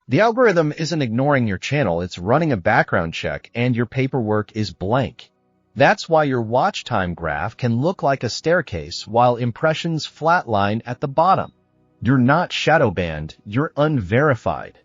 The algorithm isn't ignoring your channel, it's running a background check and your paperwork is blank. That's why your watch time graph can look like a staircase while impressions flatline at the bottom. You're not shadow banned, you're unverified.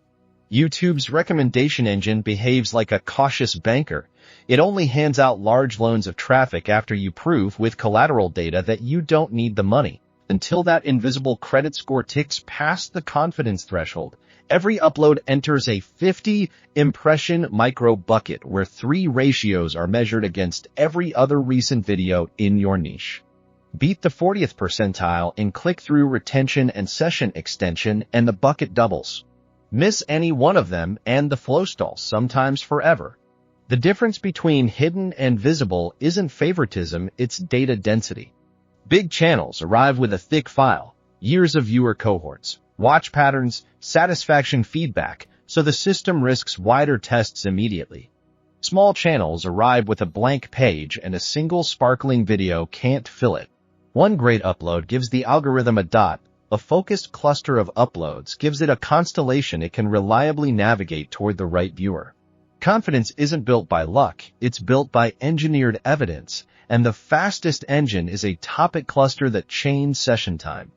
YouTube's recommendation engine behaves like a cautious banker. It only hands out large loans of traffic after you prove with collateral data that you don't need the money. Until that invisible credit score ticks past the confidence threshold, every upload enters a 50 impression micro bucket where 3 ratios are measured against every other recent video in your niche. Beat the 40th percentile in click-through retention and session extension and the bucket doubles. Miss any one of them and the flow stalls, sometimes forever. The difference between hidden and visible isn't favoritism, it's data density. Big channels arrive with a thick file, years of viewer cohorts, watch patterns, satisfaction feedback, so the system risks wider tests immediately. Small channels arrive with a blank page and a single sparkling video can't fill it. One great upload gives the algorithm a dot. A focused cluster of uploads gives it a constellation it can reliably navigate toward the right viewer. Confidence isn't built by luck, it's built by engineered evidence, and the fastest engine is a topic cluster that chains session time.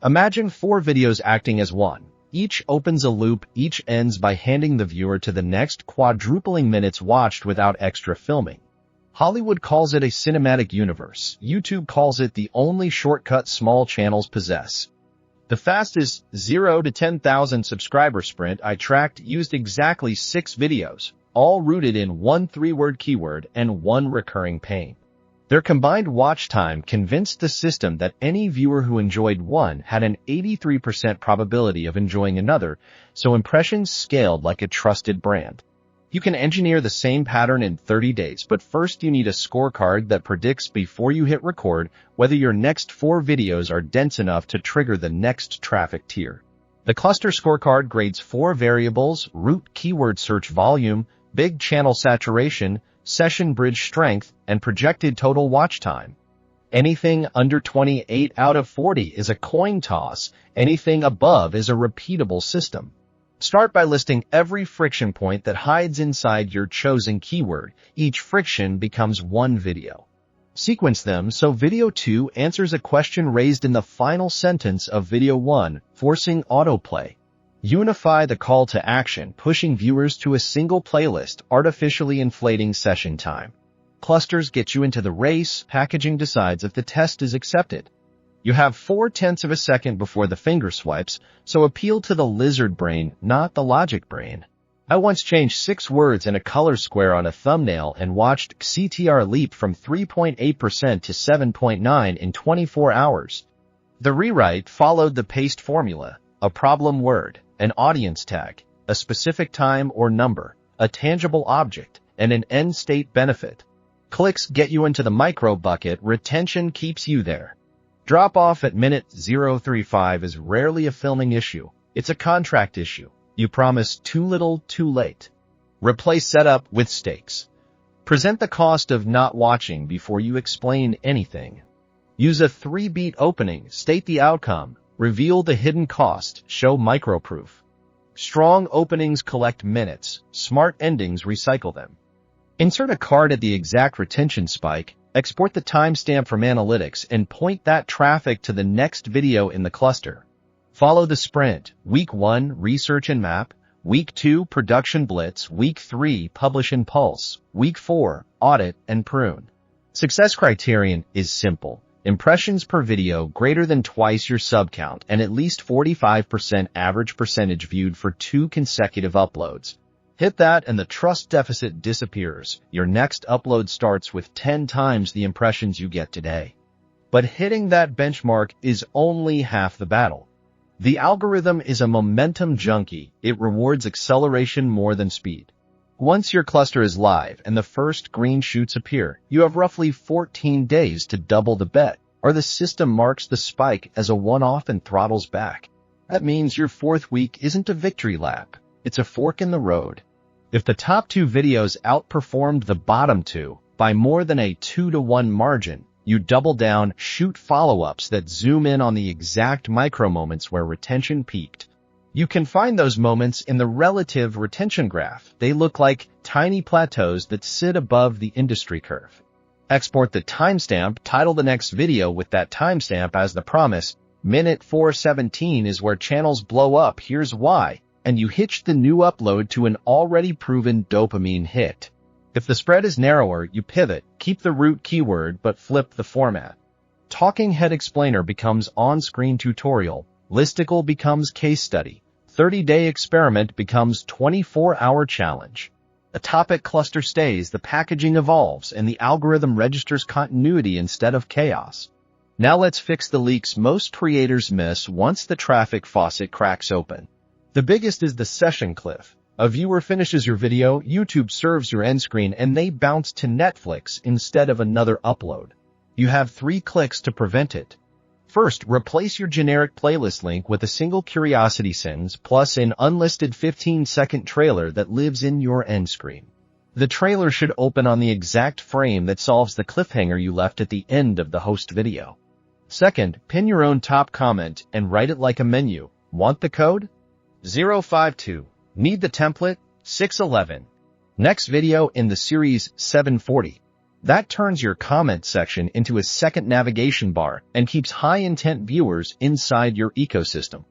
Imagine 4 videos acting as one. Each opens a loop, each ends by handing the viewer to the next, quadrupling minutes watched without extra filming. Hollywood calls it a cinematic universe. YouTube calls it the only shortcut small channels possess. The fastest 0 to 10,000 subscriber sprint I tracked used exactly 6 videos, all rooted in one 3-word keyword and one recurring pain. Their combined watch time convinced the system that any viewer who enjoyed one had an 83% probability of enjoying another, so impressions scaled like a trusted brand. You can engineer the same pattern in 30 days, but first you need a scorecard that predicts before you hit record whether your next 4 videos are dense enough to trigger the next traffic tier. The cluster scorecard grades 4 variables: root keyword search volume, big channel saturation, session bridge strength, and projected total watch time. Anything under 28 out of 40 is a coin toss. Anything above is a repeatable system. Start by listing every friction point that hides inside your chosen keyword. Each friction becomes one video. Sequence them so video 2 answers a question raised in the final sentence of video 1, forcing autoplay. Unify the call to action, pushing viewers to a single playlist, artificially inflating session time. Clusters get you into the race, packaging decides if the test is accepted. You have 0.4 of a second before the finger swipes, so appeal to the lizard brain, not the logic brain. I once changed 6 words in a color square on a thumbnail and watched CTR leap from 3.8% to 7.9% in 24 hours. The rewrite followed the paste formula: a problem word, an audience tag, a specific time or number, a tangible object, and an end state benefit. Clicks get you into the micro bucket, retention keeps you there. Drop off at minute 035 is rarely a filming issue. It's a contract issue. You promise too little, too late. Replace setup with stakes. Present the cost of not watching before you explain anything. Use a 3-beat opening, state the outcome, reveal the hidden cost, show microproof. Strong openings collect minutes, smart endings recycle them. Insert a card at the exact retention spike, export the timestamp from analytics, and point that traffic to the next video in the cluster. Follow the sprint: Week 1, research and map; Week 2, production blitz; Week 3, publish and pulse; Week 4, audit and prune. Success criterion is simple: impressions per video greater than twice your sub count and at least 45% average percentage viewed for 2 consecutive uploads. Hit that and the trust deficit disappears. Your next upload starts with 10 times the impressions you get today. But hitting that benchmark is only half the battle. The algorithm is a momentum junkie. It rewards acceleration more than speed. Once your cluster is live and the first green shoots appear, you have roughly 14 days to double the bet, or the system marks the spike as a one-off and throttles back. That means your 4th week isn't a victory lap. It's a fork in the road. If the top 2 videos outperformed the bottom 2 by more than a 2-to-1 margin, you double down, shoot follow-ups that zoom in on the exact micro moments where retention peaked. You can find those moments in the relative retention graph. They look like tiny plateaus that sit above the industry curve. Export the timestamp, title the next video with that timestamp as the promise. Minute 417 is where channels blow up, here's why, and you hitch the new upload to an already proven dopamine hit. If the spread is narrower, you pivot, keep the root keyword but flip the format. Talking head explainer becomes on-screen tutorial, listicle becomes case study, 30-day experiment becomes 24-hour challenge. A topic cluster stays, the packaging evolves, and the algorithm registers continuity instead of chaos. Now let's fix the leaks most creators miss once the traffic faucet cracks open. The biggest is the session cliff. A viewer finishes your video, YouTube serves your end screen, and they bounce to Netflix instead of another upload. You have 3 clicks to prevent it. First, replace your generic playlist link with a single Curiosity Sins plus an unlisted 15-second trailer that lives in your end screen. The trailer should open on the exact frame that solves the cliffhanger you left at the end of the host video. Second, pin your own top comment and write it like a menu. Want the code? 052. Need the template? 611. Next video in the series 740. That turns your comment section into a second navigation bar and keeps high-intent viewers inside your ecosystem.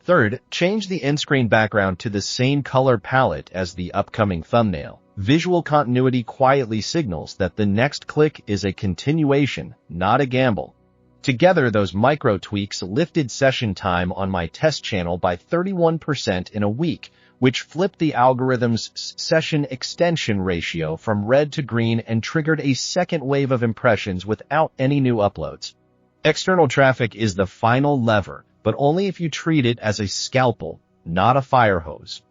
Third, change the end screen background to the same color palette as the upcoming thumbnail. Visual continuity quietly signals that the next click is a continuation, not a gamble. Together, those micro tweaks lifted session time on my test channel by 31% in a week, which flipped the algorithm's session extension ratio from red to green and triggered a second wave of impressions without any new uploads. External traffic is the final lever, but only if you treat it as a scalpel, not a fire hose.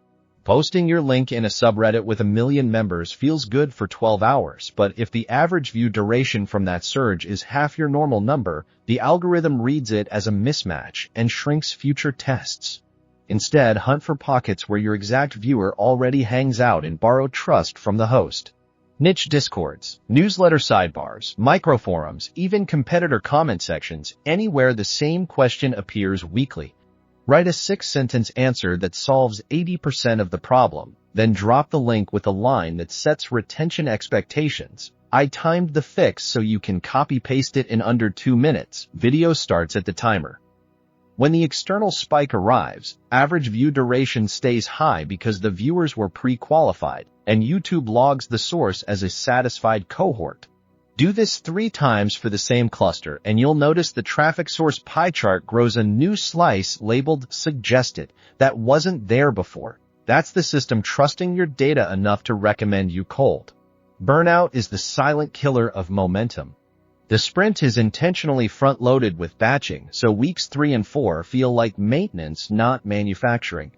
Posting your link in a subreddit with 1 million members feels good for 12 hours, but if the average view duration from that surge is half your normal number, the algorithm reads it as a mismatch and shrinks future tests. Instead, hunt for pockets where your exact viewer already hangs out and borrow trust from the host. Niche discords, newsletter sidebars, microforums, even competitor comment sections, anywhere the same question appears weekly. Write a 6-sentence answer that solves 80% of the problem, then drop the link with a line that sets retention expectations. I timed the fix so you can copy-paste it in under 2 minutes. Video starts at the timer. When the external spike arrives, average view duration stays high because the viewers were pre-qualified, and YouTube logs the source as a satisfied cohort. Do this 3 times for the same cluster, and you'll notice the traffic source pie chart grows a new slice labeled Suggested that wasn't there before. That's the system trusting your data enough to recommend you cold. Burnout is the silent killer of momentum. The sprint is intentionally front-loaded with batching, so weeks 3 and 4 feel like maintenance, not manufacturing.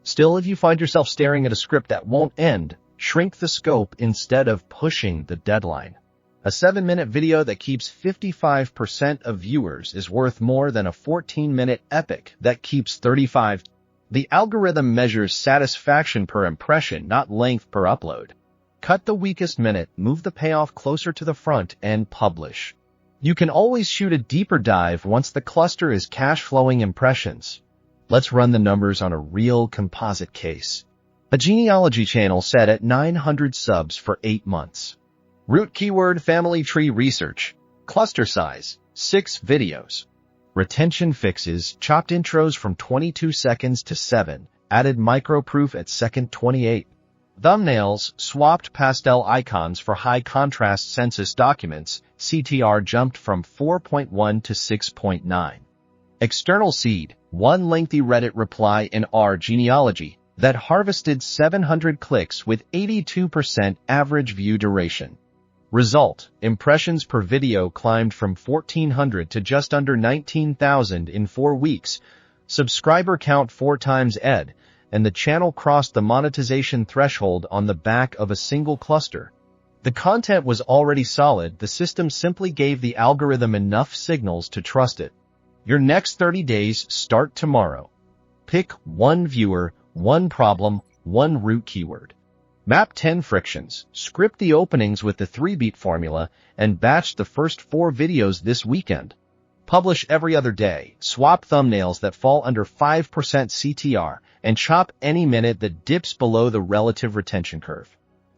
Still, if you find yourself staring at a script that won't end, shrink the scope instead of pushing the deadline. A 7-minute video that keeps 55% of viewers is worth more than a 14-minute epic that keeps 35%. The algorithm measures satisfaction per impression, not length per upload. Cut the weakest minute, move the payoff closer to the front, and publish. You can always shoot a deeper dive once the cluster is cash-flowing impressions. Let's run the numbers on a real composite case. A genealogy channel set at 900 subs for 8 months. Root keyword family tree research. Cluster size, 6 videos. Retention fixes, chopped intros from 22 seconds to 7, added microproof at second 28. Thumbnails, swapped pastel icons for high contrast census documents, CTR jumped from 4.1 to 6.9. External seed, 1 lengthy Reddit reply in our genealogy that harvested 700 clicks with 82% average view duration. Result, impressions per video climbed from 1,400 to just under 19,000 in 4 weeks, subscriber count 4 times ed, and the channel crossed the monetization threshold on the back of a single cluster. The content was already solid, the system simply gave the algorithm enough signals to trust it. Your next 30 days start tomorrow. Pick 1 viewer, 1 problem, 1 root keyword. Map 10 frictions, script the openings with the 3-beat formula, and batch the first 4 videos this weekend. Publish every other day, swap thumbnails that fall under 5% CTR, and chop any minute that dips below the relative retention curve.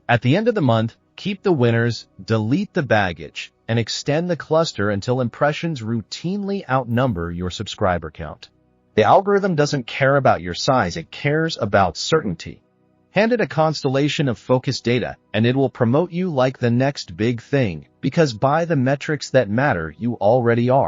At the end of the month, keep the winners, delete the baggage, and extend the cluster until impressions routinely outnumber your subscriber count. The algorithm doesn't care about your size, it cares about certainty. Hand it a constellation of focused data, and it will promote you like the next big thing, because by the metrics that matter, you already are.